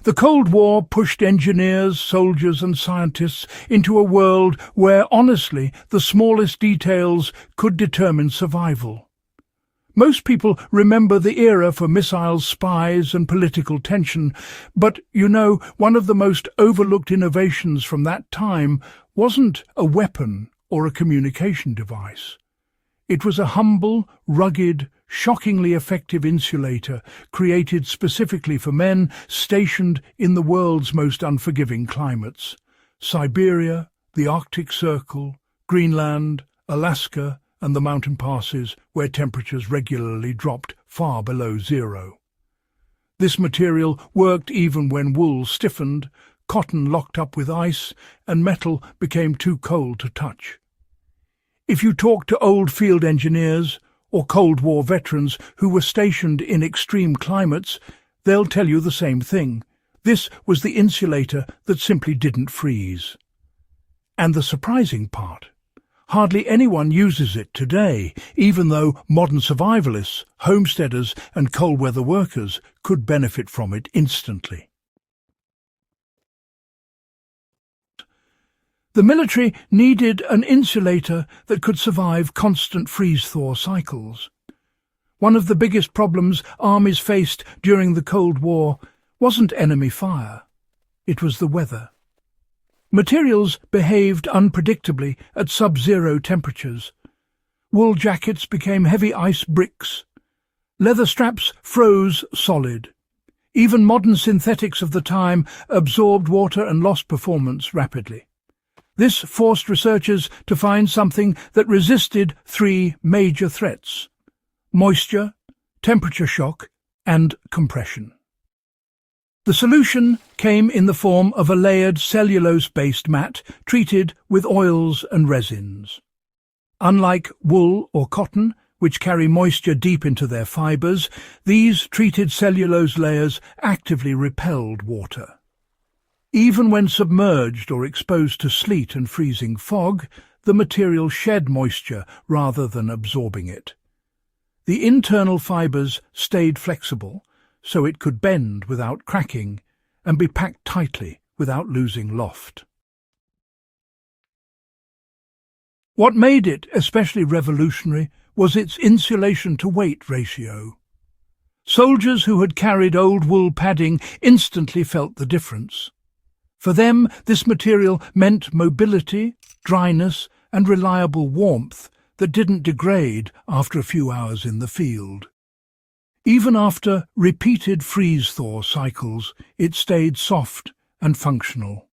The Cold War pushed engineers, soldiers and scientists into a world where, honestly, the smallest details could determine survival. Most people remember the era for missiles, spies and political tension, but, one of the most overlooked innovations from that time wasn't a weapon or a communication device. It was a humble, rugged, shockingly effective insulator created specifically for men stationed in the world's most unforgiving climates: Siberia, the Arctic Circle, Greenland, Alaska, and the mountain passes where temperatures regularly dropped far below zero. This material worked even when wool stiffened, cotton locked up with ice, and metal became too cold to touch. If you talk to old field engineers or Cold War veterans who were stationed in extreme climates, they'll tell you the same thing. This was the insulator that simply didn't freeze. And the surprising part, hardly anyone uses it today, even though modern survivalists, homesteaders and cold weather workers could benefit from it instantly. The military needed an insulator that could survive constant freeze-thaw cycles. One of the biggest problems armies faced during the Cold War wasn't enemy fire, it was the weather. Materials behaved unpredictably at sub-zero temperatures. Wool jackets became heavy ice bricks. Leather straps froze solid. Even modern synthetics of the time absorbed water and lost performance rapidly. This forced researchers to find something that resisted three major threats: moisture, temperature shock, and compression. The solution came in the form of a layered cellulose-based mat treated with oils and resins. Unlike wool or cotton, which carry moisture deep into their fibers, these treated cellulose layers actively repelled water. Even when submerged or exposed to sleet and freezing fog, the material shed moisture rather than absorbing it. The internal fibers stayed flexible, so it could bend without cracking and be packed tightly without losing loft. What made it especially revolutionary was its insulation-to-weight ratio. Soldiers who had carried old wool padding instantly felt the difference. For them, this material meant mobility, dryness, and reliable warmth that didn't degrade after a few hours in the field. Even after repeated freeze-thaw cycles, it stayed soft and functional.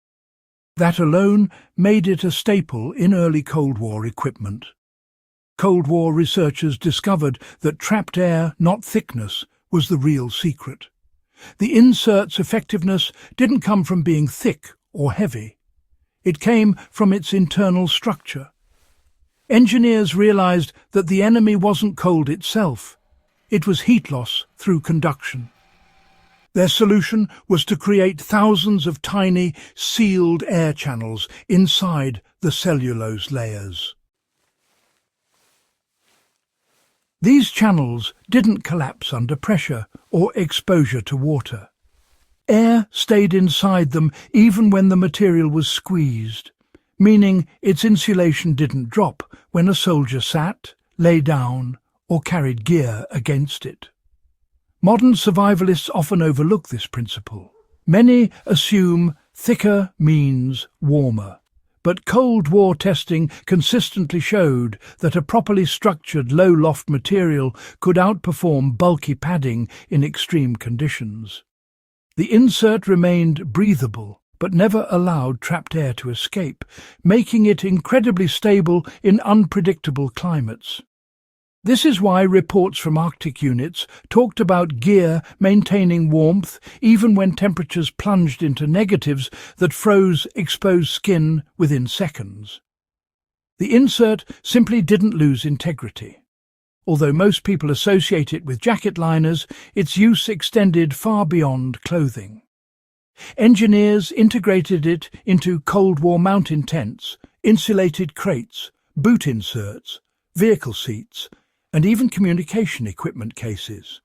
That alone made it a staple in early Cold War equipment. Cold War researchers discovered that trapped air, not thickness, was the real secret. The insert's effectiveness didn't come from being thick or heavy. It came from its internal structure. Engineers realized that the enemy wasn't cold itself. It was heat loss through conduction. Their solution was to create thousands of tiny, sealed air channels inside the cellulose layers. These channels didn't collapse under pressure or exposure to water. Air stayed inside them even when the material was squeezed, meaning its insulation didn't drop when a soldier sat, lay down, or carried gear against it. Modern survivalists often overlook this principle. Many assume thicker means warmer. But Cold War testing consistently showed that a properly structured low-loft material could outperform bulky padding in extreme conditions. The insert remained breathable, but never allowed trapped air to escape, making it incredibly stable in unpredictable climates. This is why reports from Arctic units talked about gear maintaining warmth even when temperatures plunged into negatives that froze exposed skin within seconds. The insert simply didn't lose integrity. Although most people associate it with jacket liners, its use extended far beyond clothing. Engineers integrated it into Cold War mountain tents, insulated crates, boot inserts, vehicle seats, and even communication equipment cases.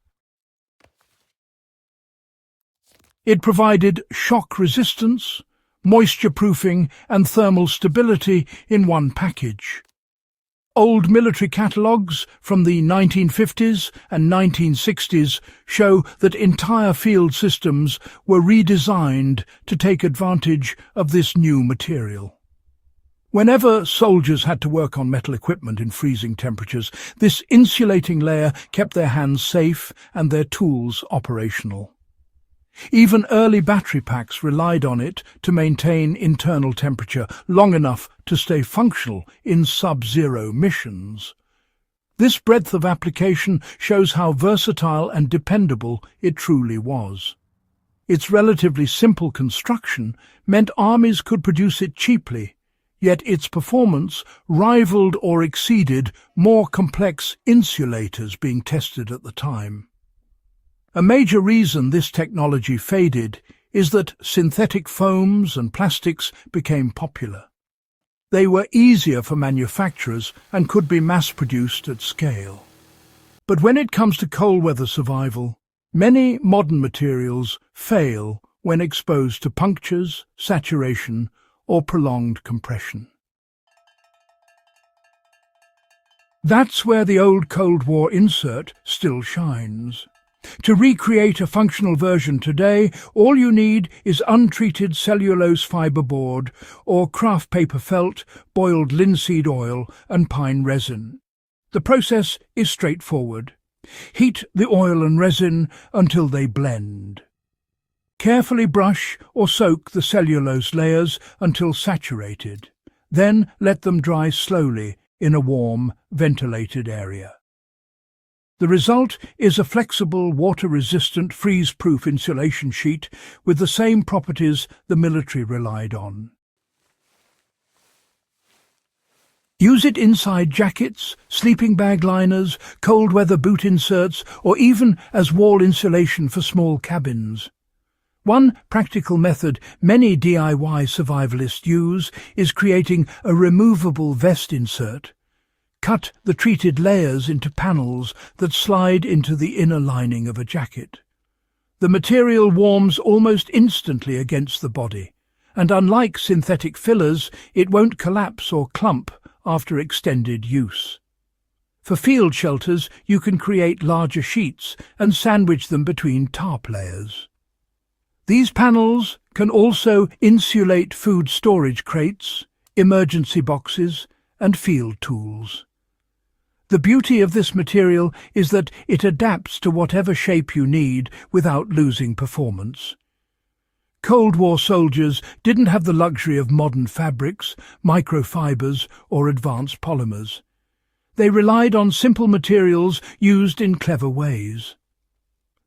It provided shock resistance, moisture-proofing and thermal stability in one package. Old military catalogues from the 1950s and 1960s show that entire field systems were redesigned to take advantage of this new material. Whenever soldiers had to work on metal equipment in freezing temperatures, this insulating layer kept their hands safe and their tools operational. Even early battery packs relied on it to maintain internal temperature long enough to stay functional in sub-zero missions. This breadth of application shows how versatile and dependable it truly was. Its relatively simple construction meant armies could produce it cheaply, yet its performance rivaled or exceeded more complex insulators being tested at the time. A major reason this technology faded is that synthetic foams and plastics became popular. They were easier for manufacturers and could be mass-produced at scale. But when it comes to cold weather survival, many modern materials fail when exposed to punctures, saturation, or prolonged compression. That's where the old Cold War insert still shines. To recreate a functional version today, all you need is untreated cellulose fibre board or craft paper felt, boiled linseed oil and pine resin. The process is straightforward. Heat the oil and resin until they blend. Carefully brush or soak the cellulose layers until saturated. Then let them dry slowly in a warm, ventilated area. The result is a flexible, water-resistant, freeze-proof insulation sheet with the same properties the military relied on. Use it inside jackets, sleeping bag liners, cold-weather boot inserts, or even as wall insulation for small cabins. One practical method many DIY survivalists use is creating a removable vest insert. Cut the treated layers into panels that slide into the inner lining of a jacket. The material warms almost instantly against the body, and unlike synthetic fillers, it won't collapse or clump after extended use. For field shelters, you can create larger sheets and sandwich them between tarp layers. These panels can also insulate food storage crates, emergency boxes, and field tools. The beauty of this material is that it adapts to whatever shape you need without losing performance. Cold War soldiers didn't have the luxury of modern fabrics, microfibers, or advanced polymers. They relied on simple materials used in clever ways.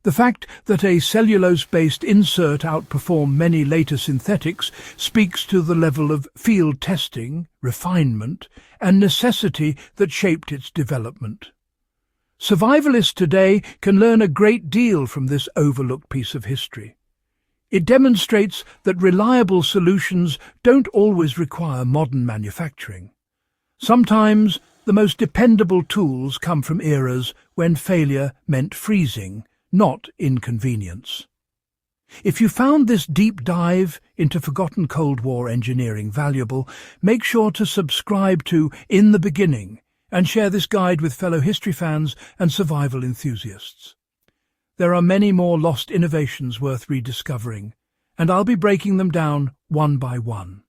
The fact that a cellulose-based insert outperformed many later synthetics speaks to the level of field testing, refinement, and necessity that shaped its development. Survivalists today can learn a great deal from this overlooked piece of history. It demonstrates that reliable solutions don't always require modern manufacturing. Sometimes the most dependable tools come from eras when failure meant freezing, not inconvenience. If you found this deep dive into forgotten Cold War engineering valuable, make sure to subscribe to In the Beginning and share this guide with fellow history fans and survival enthusiasts. There are many more lost innovations worth rediscovering, and I'll be breaking them down one by one.